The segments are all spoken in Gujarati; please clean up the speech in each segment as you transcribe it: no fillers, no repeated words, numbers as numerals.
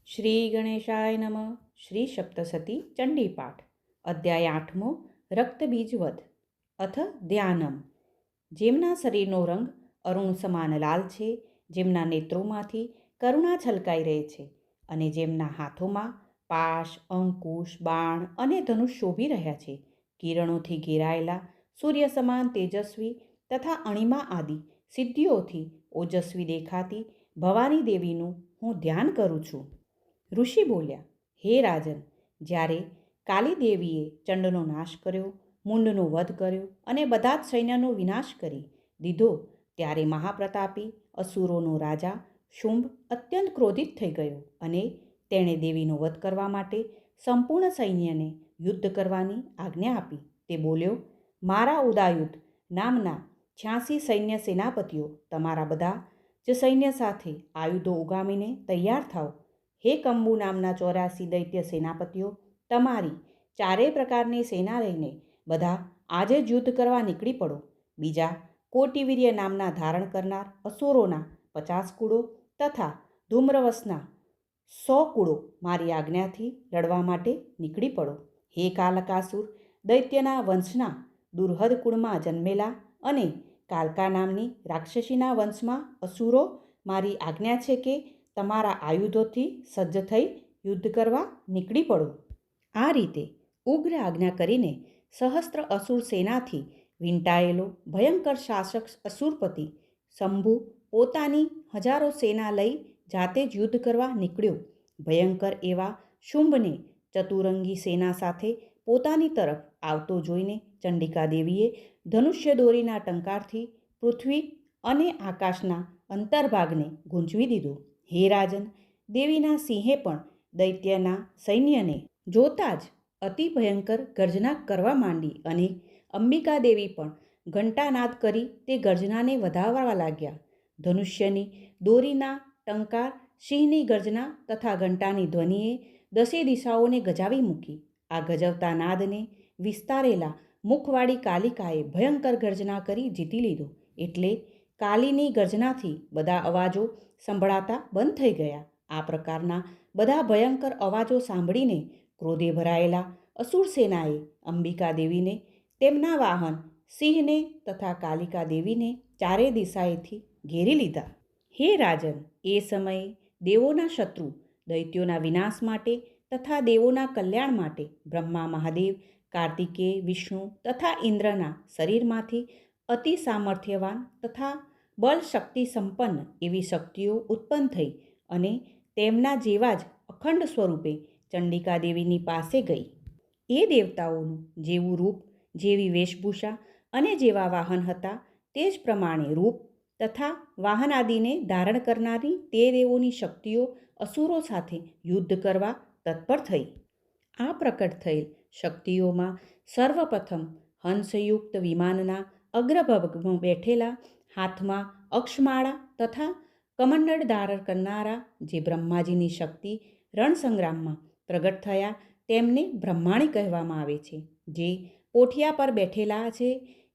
શ્રી ગણેશાય નમઃ. શ્રી સપ્તસતી ચંડીપાઠ. અધ્યાય 8મો. રક્તબીજવધ અથ ધ્યાનમ. જેમના શરીરનો રંગ અરુણ સમાન લાલ છે, જેમના નેત્રોમાંથી કરુણા છલકાઈ રહે છે, અને જેમના હાથોમાં પાશ, અંકુશ, બાણ અને ધનુષ શોભી રહ્યા છે, કિરણોથી ઘેરાયેલા સૂર્ય સમાન તેજસ્વી તથા અણિમા આદિ સિદ્ધિઓથી ઓજસ્વી દેખાતી ભવાની દેવીનું હું ધ્યાન કરું છું. ઋષિ બોલ્યા, હે રાજન, જ્યારે કાલી દેવીએ ચંડનો નાશ કર્યો, મુંડનો વધ કર્યો અને બધા જ સૈન્યનો વિનાશ કરી દીધો, ત્યારે મહાપ્રતાપી અસુરોનો રાજા શુંભ અત્યંત ક્રોધિત થઈ ગયો અને તેણે દેવીનો વધ કરવા માટે સંપૂર્ણ સૈન્યને યુદ્ધ કરવાની આજ્ઞા આપી. તે બોલ્યો, મારા ઉદાયુધ નામના 86 સૈન્ય સેનાપતિઓ, તમારા બધા જ સૈન્ય સાથે આયુધો ઉગામીને તૈયાર થાઓ. હે કંબુ નામના 84 દૈત્ય સેનાપતિઓ, તમારી ચારેય પ્રકારની સેના લઈને બધા આજે જ યુદ્ધ કરવા નીકળી પડો. બીજા કોટિવીર્ય નામના ધારણ કરનાર અસુરોના 50 કુળો તથા ધૂમ્રવસના 100 કુળો મારી આજ્ઞાથી લડવા માટે નીકળી પડો. હે કાલકાસુર, દૈત્યના વંશના દુર્હદ કુળમાં જન્મેલા અને કાલકા નામની રાક્ષસીના વંશમાં અસુરો, મારી આજ્ઞા છે કે તમારા આયુધોથી સજ્જ થઈ યુદ્ધ કરવા નીકળી પડો. આ રીતે ઉગ્ર આજ્ઞા કરીને સહસ્ત્ર અસુર સેનાથી વીંટાયેલો ભયંકર શાસક અસુરપતિ શંભુ પોતાની હજારો સેના લઈ જાતે જ યુદ્ધ કરવા નીકળ્યો. ભયંકર એવા શુંભને ચતુરંગી સેના સાથે પોતાની તરફ આવતો જોઈને ચંડિકા દેવીએ ધનુષ્ય દોરીના ટંકારથી પૃથ્વી અને આકાશના અંતર્ભાગને ગૂંચવી દીધો. હે રાજન, દેવીના સિંહે પણ દૈત્યના સૈન્યને જોતા જ અતિ ભયંકર ગર્જના કરવા માંડી અને અંબિકા દેવી પણ ઘંટાનાદ કરી તે ગર્જનાને વધારવા લાગ્યા. ધનુષ્યની દોરીના ટંકાર, સિંહની ગર્જના તથા ઘંટાની ધ્વનિએ 10 દિશાઓને ગજાવી મૂકી. આ ગજવતા નાદને વિસ્તારેલા મુખવાળી કાલિકાએ ભયંકર ગર્જના કરી જીતી લીધો. એટલે કાલીની ગર્જનાથી બધા અવાજો સંભળાતા બંધ થઈ ગયા. આ પ્રકારના બધા ભયંકર અવાજો સાંભળીને ક્રોધે ભરાયેલા અસુર સેનાએ અંબિકા દેવીને, તેમના વાહન સિંહને તથા કાલિકા દેવીને ચારે દિશાએથી ઘેરી લીધા. હે રાજન, એ સમયે દેવોના શત્રુ દૈત્યોના વિનાશ માટે તથા દેવોના કલ્યાણ માટે બ્રહ્મા મહાદેવ, કાર્તિકેય, વિષ્ણુ તથા ઇન્દ્રના શરીરમાંથી અતિ સામર્થ્યવાન તથા બળ શક્તિ સંપન્ન એવી શક્તિઓ ઉત્પન્ન થઈ અને તેમના જેવા જ અખંડ સ્વરૂપે ચંડિકા દેવીની પાસે ગઈ. એ દેવતાઓનું જેવું રૂપ, જેવી વેશભૂષા અને જેવા વાહન હતા, તે જ પ્રમાણે રૂપ તથા વાહન આદિને ધારણ કરનારી તે દેવોની શક્તિઓ અસુરો સાથે યુદ્ધ કરવા તત્પર થઈ. આ પ્રકટ થયેલ શક્તિઓમાં સર્વપ્રથમ હંસયુક્ત વિમાનના અગ્રભાગમાં બેઠેલા, હાથમાં અક્ષમાળા તથા કમંડળ ધારણ કરનારા જે બ્રહ્માજીની શક્તિ રણસંગ્રામમાં પ્રગટ થયા, તેમને બ્રહ્માણી કહેવામાં આવે છે. જે પોઠિયા પર બેઠેલા છે,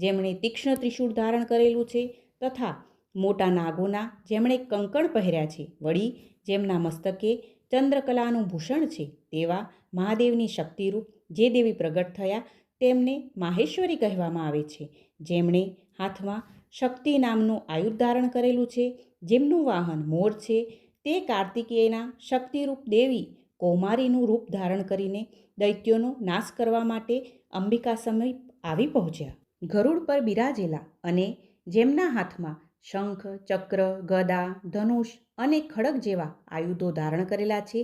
જેમણે તીક્ષ્ણ ત્રિશૂળ ધારણ કરેલું છે, તથા મોટા નાગોના જેમણે કંકણ પહેર્યા છે, વળી જેમના મસ્તકે ચંદ્રકલાનું ભૂષણ છે, તેવા મહાદેવની શક્તિરૂપ જે દેવી પ્રગટ થયા, તેમને માહેશ્વરી કહેવામાં આવે છે. જેમણે હાથમાં શક્તિ નામનું આયુધ ધારણ કરેલું છે, જેમનું વાહન મોર છે, તે કાર્તિકેયના શક્તિરૂપ દેવી કૌમારીનું રૂપ ધારણ કરીને દૈત્યોનો નાશ કરવા માટે અંબિકા સમીપ આવી પહોંચ્યા. ગરુડ પર બિરાજેલા અને જેમના હાથમાં શંખ, ચક્ર, ગદા, ધનુષ અને ખડગ જેવા આયુધો ધારણ કરેલા છે,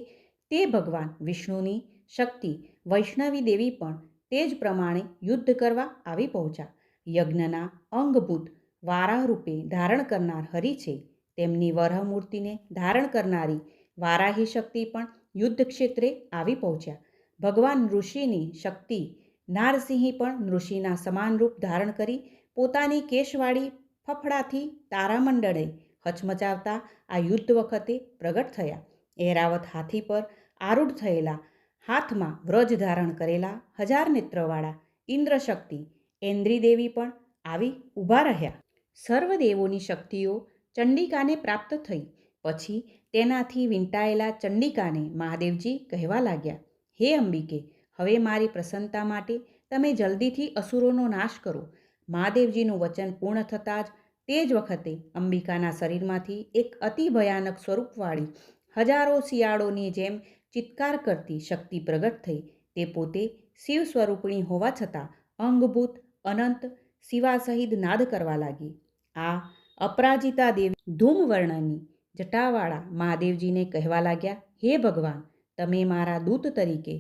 તે ભગવાન વિષ્ણુની શક્તિ વૈષ્ણવી દેવી પણ તે જ પ્રમાણે યુદ્ધ કરવા આવી પહોંચ્યા. યજ્ઞના અંગભૂત વારાહ રૂપે ધારણ કરનાર હરિ છે, તેમની વરહ મૂર્તિને ધારણ કરનારી વારાહી શક્તિ પણ યુદ્ધ ક્ષેત્રે આવી પહોંચ્યા. ભગવાન ઋષિની શક્તિ નારસિંહી પણ ઋષિના સમાન રૂપ ધારણ કરી પોતાની કેશવાળી ફફડાથી તારામંડળે હચમચાવતા આ યુદ્ધ વખતે પ્રગટ થયા. એરાવત હાથી પર આરૂઢ થયેલા, હાથમાં વ્રજ ધારણ કરેલા 1000 નેત્રવાળા ઇન્દ્રશક્તિ ઐન્દ્રી દેવી પણ આવી ઊભા રહ્યા. સર્વ દેવોની શક્તિઓ ચંડિકાને પ્રાપ્ત થઈ પછી તેનાથી વીંટાયેલા ચંડિકાને મહાદેવજી કહેવા લાગ્યા, હે અંબિકે, હવે મારી પ્રસન્નતા માટે તમે જલ્દીથી અસુરોનો નાશ કરો. મહાદેવજીનું વચન પૂર્ણ થતાં જ તે જ વખતે અંબિકાના શરીરમાંથી એક અતિ ભયાનક સ્વરૂપવાળી હજારો શિયાળોની જેમ ચિત્કાર કરતી શક્તિ પ્રગટ થઈ. તે પોતે શિવ સ્વરૂપિણી હોવા છતાં અંગભૂત અનંત શિવા સહિત નાદ કરવા લાગી. આ અપરાજિતા દેવી ધૂમવર્ણની જટાવાળા મહાદેવજીને કહેવા લાગ્યા, હે ભગવાન, તમે મારા દૂત તરીકે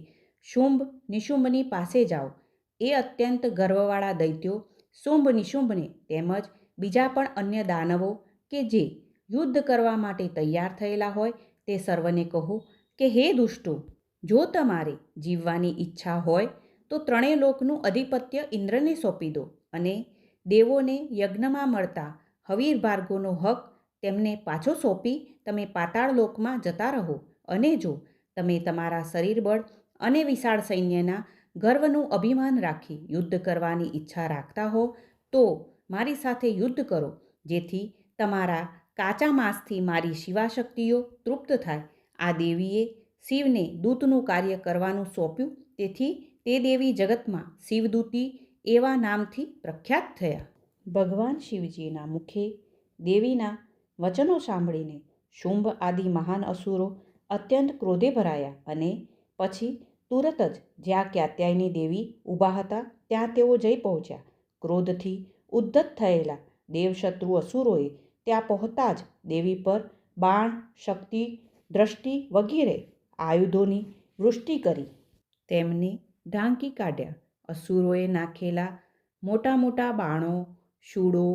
શુંભ નિશુંભની પાસે જાઓ. એ અત્યંત ગર્વવાળા દૈત્યો શુંભ નિશુંભને તેમજ બીજા પણ અન્ય દાનવો કે જે યુદ્ધ કરવા માટે તૈયાર થયેલા હોય તે સર્વને કહો કે હે દુષ્ટો, જો તમારે જીવવાની ઈચ્છા હોય તો ત્રણેય લોકનું અધિપત્ય ઇન્દ્રને સોંપી દો અને દેવોને યજ્ઞમાં મળતા હવીર ભાર્ગોનો હક તેમને પાછો સોંપી તમે પાતાળ લોકમાં જતા રહો. અને જો તમે તમારા શરીર બળ અને વિશાળ સૈન્યના ગર્વનું અભિમાન રાખી યુદ્ધ કરવાની ઈચ્છા રાખતા હો તો મારી સાથે યુદ્ધ કરો, જેથી તમારા કાચા માંસથી મારી શિવાશક્તિઓ તૃપ્ત થાય. આ દેવીએ શિવને દૂતનું કાર્ય કરવાનું સોંપ્યું, તેથી તે દેવી જગતમાં શિવદૂતી એવા નામથી પ્રખ્યાત થયા. ભગવાન શિવજીના મુખે દેવીના વચનો સાંભળીને શુંભ આદિ મહાન અસુરો અત્યંત ક્રોધે ભરાયા અને પછી તુરત જ જ્યાં કાત્યાયની દેવી ઊભા હતા ત્યાં તેઓ જઈ પહોંચ્યા. ક્રોધથી ઉદ્ધત થયેલા દેવશત્રુ અસુરોએ ત્યાં પહોંચતા જ દેવી પર બાણ, શક્તિ, દ્રષ્ટિ વગેરે આયુધોની વૃષ્ટિ કરી તેમને ઢાંકી કાઢ્યા. અસુરોએ નાખેલા મોટા મોટા બાણો, શૂળો,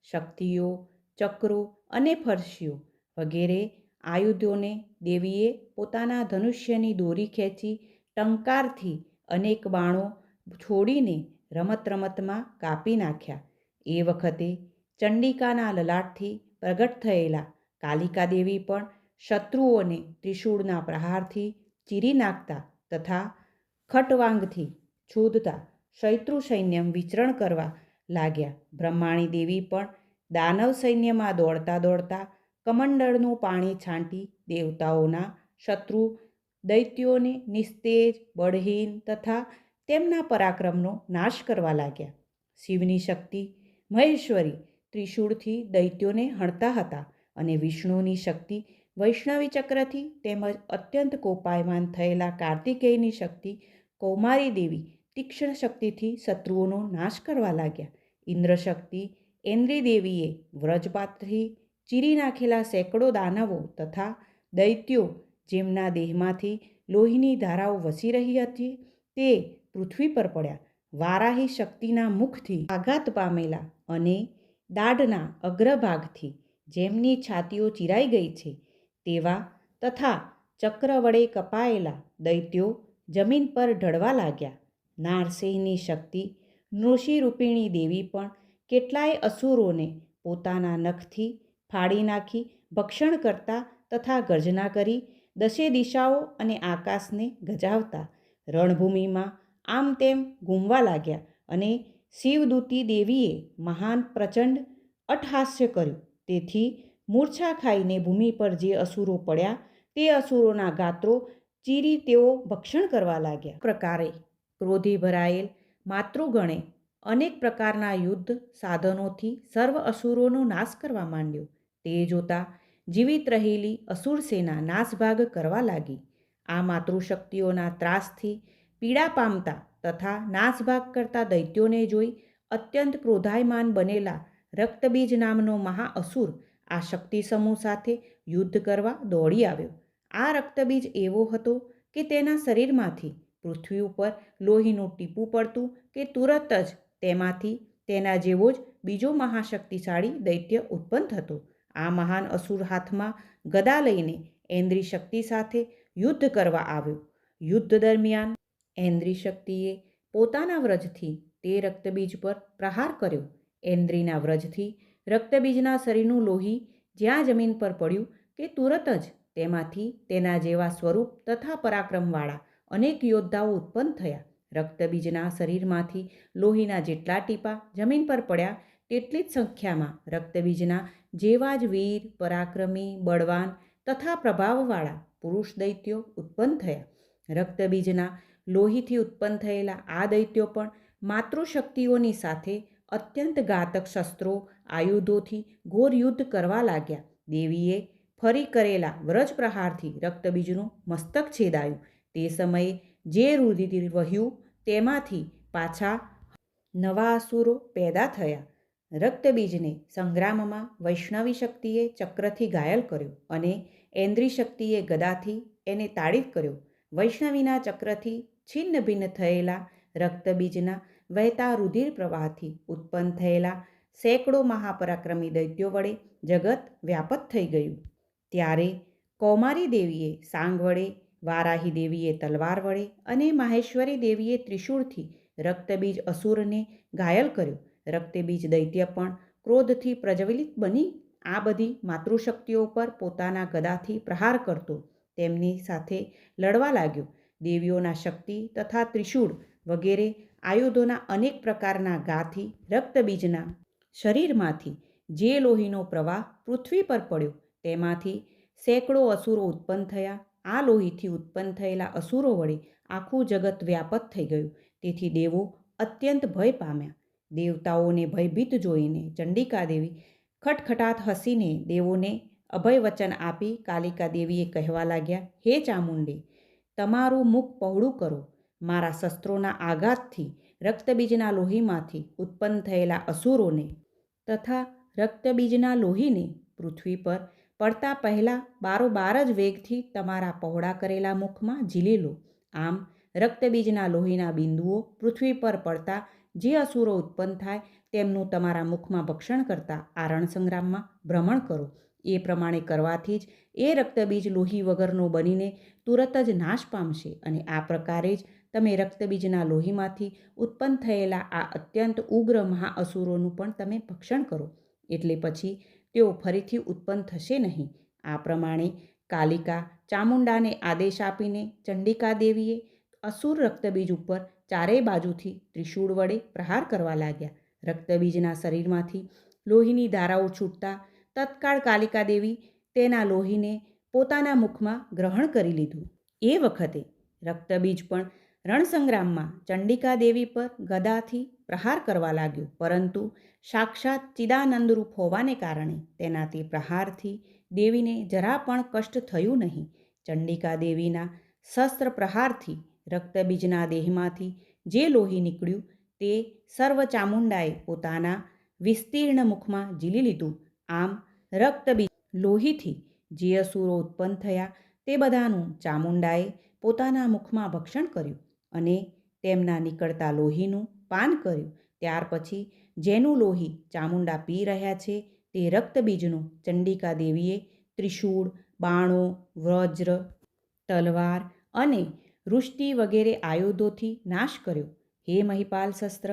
શક્તિઓ, ચક્રો અને ફરશીઓ વગેરે આયુધોને દેવીએ પોતાના ધનુષ્યની દોરી ખેંચી ટંકારથી અનેક બાણો છોડીને રમત રમતમાં કાપી નાખ્યા. એ વખતે ચંડિકાના લલાટથી પ્રગટ થયેલા કાલિકા દેવી પણ શત્રુઓને ત્રિશૂળના પ્રહારથી ચીરી નાખતા તથા ખટવાંગથી છોદતા શૈત્રુ સૈન્યમ વિચરણ કરવા લાગ્યા. બ્રહ્માણી દેવી પણ દાનવ સૈન્યમાં દોડતા દોડતા કમંડળનું પાણી છાંટી દેવતાઓના શત્રુ દૈત્યોને નિસ્તેજ, બળહીન તથા તેમના પરાક્રમનો નાશ કરવા લાગ્યા. શિવની શક્તિ મહેશ્વરી ત્રિશૂળથી દૈત્યોને હણતા હતા અને વિષ્ણુની શક્તિ વૈષ્ણવી ચક્રથી તેમજ અત્યંત કોપાયમાન થયેલા કાર્તિકેયની શક્તિ કૌમારી દેવી તીક્ષ્ણ શક્તિથી શત્રુઓનો નાશ કરવા લાગ્યા. ઇન્દ્રશક્તિ ઐન્દ્રી દેવીએ વ્રજપાતથી ચીરી નાખેલા સેંકડો દાનવો તથા દૈત્યો જેમના દેહમાંથી લોહીની ધારાઓ વસી રહી હતી તે પૃથ્વી પર પડ્યા. વારાહી શક્તિના મુખથી આઘાત પામેલા અને દાઢના અગ્રભાગથી જેમની છાતીઓ ચીરાઈ ગઈ છે તેવા તથા ચક્ર વડે કપાયેલા દૈત્યો જમીન પર ઢળવા લાગ્યા. નારસિંહની શક્તિ નૃષિરૂપિણી દેવી પણ કેટલાય અસુરોને પોતાના નખથી ફાડી નાખી ભક્ષણ કરતા તથા ગર્જના કરી દશે દિશાઓ અને આકાશને ગજાવતા રણભૂમિમાં આમ તેમ ઘૂમવા લાગ્યા. અને શિવદૂતી દેવીએ મહાન પ્રચંડ અટ્ટહાસ્ય કર્યું, તેથી મૂર્છા ખાઈને ભૂમિ પર જે અસુરો પડ્યા તે અસુરોના ગાત્રો ચીરી તેઓ ભક્ષણ કરવા લાગ્યા. પ્રકારે ક્રોધે ભરાયેલ માતૃગણે અનેક પ્રકારના યુદ્ધ સાધનોથી સર્વ અસુરોનો નાશ કરવા માંડ્યો. તે જોતા જીવિત રહેલી અસુર સેના નાસભાગ કરવા લાગી. આ માતૃશક્તિઓના ત્રાસથી પીડા પામતા તથા નાસભાગ કરતા દૈત્યોને જોઈ અત્યંત ક્રોધાયમાન બનેલા રક્તબીજ નામનો મહાઅસુર આ શક્તિ સમૂહ સાથે યુદ્ધ કરવા દોડી આવ્યો. આ રક્તબીજ એવો હતો કે તેના શરીરમાંથી પૃથ્વી ઉપર લોહીનું ટીપું પડતું કે તુરત જ તેમાંથી તેના જેવો જ બીજો મહાશક્તિશાળી દૈત્ય ઉત્પન્ન થતો. આ મહાન અસુર હાથમાં ગદા લઈને ઐન્દ્રી શક્તિ સાથે યુદ્ધ કરવા આવ્યો. યુદ્ધ દરમિયાન ઐન્દ્રી શક્તિએ પોતાના વ્રજથી તે રક્તબીજ પર પ્રહાર કર્યો. ઐન્દ્રીના વ્રજથી રક્તબીજના શરીરનું લોહી જ્યાં જમીન પર પડ્યું કે તુરત જ તેમાંથી તેના જેવા સ્વરૂપ તથા પરાક્રમવાળા અનેક યોદ્ધાઓ ઉત્પન્ન થયા. રક્તબીજના શરીરમાંથી લોહીના જેટલા ટીપા જમીન પર પડ્યા તેટલી જ સંખ્યામાં રક્તબીજના જેવા જ વીર, પરાક્રમી, બળવાન તથા પ્રભાવવાળા પુરુષ દૈત્યો ઉત્પન્ન થયા. રક્તબીજના લોહીથી ઉત્પન્ન થયેલા આ દૈત્યો પણ માતૃશક્તિઓની સાથે અત્યંત ઘાતક શસ્ત્રો આયુધોથી ઘોર યુદ્ધ કરવા લાગ્યા. દેવીએ ફરી કરેલા વ્રજ પ્રહારથી રક્તબીજનું મસ્તક છેદાયું. તે સમયે જે રુધિર વહ્યું તેમાંથી પાછા નવા અસુરો પેદા થયા. રક્તબીજને સંગ્રામમાં વૈષ્ણવી શક્તિએ ચક્રથી ઘાયલ કર્યો અને ઐન્દ્રી શક્તિએ ગદાથી એને તાડિત કર્યો. વૈષ્ણવીના ચક્રથી છિન્ન ભિન્ન થયેલા રક્તબીજના વહેતા રુધિર પ્રવાહથી ઉત્પન્ન થયેલા સેંકડો મહાપરાક્રમી દૈત્યો વડે જગત વ્યાપત થઈ ગયું. ત્યારે કૌમારી દેવીએ સાંગ વડે, વારાહી દેવીએ તલવાર વડે અને માહેશ્વરી દેવીએ ત્રિશૂળથી રક્તબીજ અસુરને ઘાયલ કર્યો. રક્તબીજ દૈત્ય પણ ક્રોધથી પ્રજ્વલિત બની આ બધી માતૃશક્તિઓ પર પોતાના ગદાથી પ્રહાર કરતો તેમની સાથે લડવા લાગ્યો. દેવીઓના શક્તિ તથા ત્રિશૂળ વગેરે આયુધોના અનેક પ્રકારના ઘાથી રક્તબીજના શરીરમાંથી જે લોહીનો પ્રવાહ પૃથ્વી પર પડ્યો તેમાંથી સેંકડો અસુરો ઉત્પન્ન થયા. આ લોહીથી ઉત્પન્ન થયેલા અસુરો વડે આખું જગત વ્યાપત થઈ ગયું. તેથી દેવો અત્યંત ભય પામ્યા. દેવતાઓને ભયભીત જોઈને ચંડિકા દેવી ખટખટાટ હસીને દેવોને અભય વચન આપી કાલિકા દેવીએ કહેવા લાગ્યા, હે ચામુંડે, તમારું મુખ પહોળું કરો. મારા શસ્ત્રોના આઘાતથી રક્તબીજના લોહીમાંથી ઉત્પન્ન થયેલા અસુરોને તથા રક્તબીજના લોહીને પૃથ્વી પર પડતા પહેલાં બારોબાર જ વેગથી તમારા પહોળા કરેલા મુખમાં ઝીલી લો. આમ રક્તબીજના લોહીના બિંદુઓ પૃથ્વી પર પડતા જે અસુરો ઉત્પન્ન થાય તેમનું તમારા મુખમાં ભક્ષણ કરતા આ રણસંગ્રામમાં ભ્રમણ કરો. એ પ્રમાણે કરવાથી જ એ રક્તબીજ લોહી વગરનો બનીને તુરત જ નાશ પામશે અને આ પ્રકારે જ તમે રક્તબીજના લોહીમાંથી ઉત્પન્ન થયેલા આ અત્યંત ઉગ્ર મહાઅસુરોનું પણ તમે ભક્ષણ કરો. એટલે પછી તેઓ ફરીથી ઉત્પન્ન થશે નહીં. આ પ્રમાણે કાલિકા ચામુંડાને આદેશ આપીને ચંડિકા દેવીએ અસુર રક્તબીજ ઉપર ચારેય બાજુથી ત્રિશૂળ વડે પ્રહાર કરવા લાગ્યા. રક્તબીજના શરીરમાંથી લોહીની ધારાઓ છૂટતા તત્કાળ કાલિકા દેવી તેના લોહીને પોતાના મુખમાં ગ્રહણ કરી લીધું. એ વખતે રક્તબીજ પણ રણસંગ્રામમાં ચંડિકા દેવી પર ગદાથી પ્રહાર કરવા લાગ્યો, પરંતુ સાક્ષાત ચિદાનંદરૂપ હોવાને કારણે તેના તે પ્રહારથી દેવીને જરા પણ કષ્ટ થયું નહીં. ચંડિકા દેવીના શસ્ત્ર પ્રહારથી રક્તબીજના દેહમાંથી જે લોહી નીકળ્યું તે સર્વ ચામુંડાએ પોતાના વિસ્તીર્ણ મુખમાં ઝીલી લીધું. આમ રક્તબીજ લોહીથી જે અસુરો ઉત્પન્ન થયા તે બધાનું ચામુંડાએ પોતાના મુખમાં ભક્ષણ કર્યું અને તેમના નીકળતા લોહીનું પાન કર્યું. ત્યાર પછી જેનું લોહી ચામુંડા પી રહ્યા છે તે રક્તબીજનું ચંડિકા દેવીએ ત્રિશૂળ, બાણો, વજ્ર, તલવાર અને વૃષ્ટિ વગેરે આયુધોથી નાશ કર્યો. હે મહિપાલ શસ્ત્ર,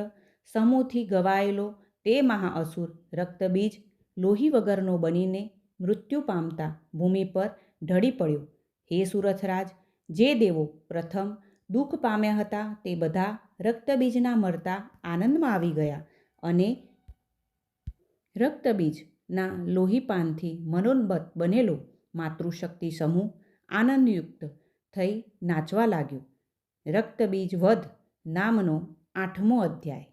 સમૂહથી ગવાયેલો તે મહાઅસુર રક્તબીજ લોહી વગરનો બનીને મૃત્યુ પામતા ભૂમિ પર ઢળી પડ્યો. હે સુરથરાજ, જે દેવો પ્રથમ દુઃખ પામ્યા હતા તે બધા રક્તબીજના મરતા આનંદમાં આવી ગયા અને રક્તબીજના લોહીપાનથી મનોન્મત્ત બનેલો માતૃશક્તિ સમૂહ આનંદયુક્ત થઈ નાચવા લાગ્યો. રક્તબીજ વધ નામનો 8મો અધ્યાય.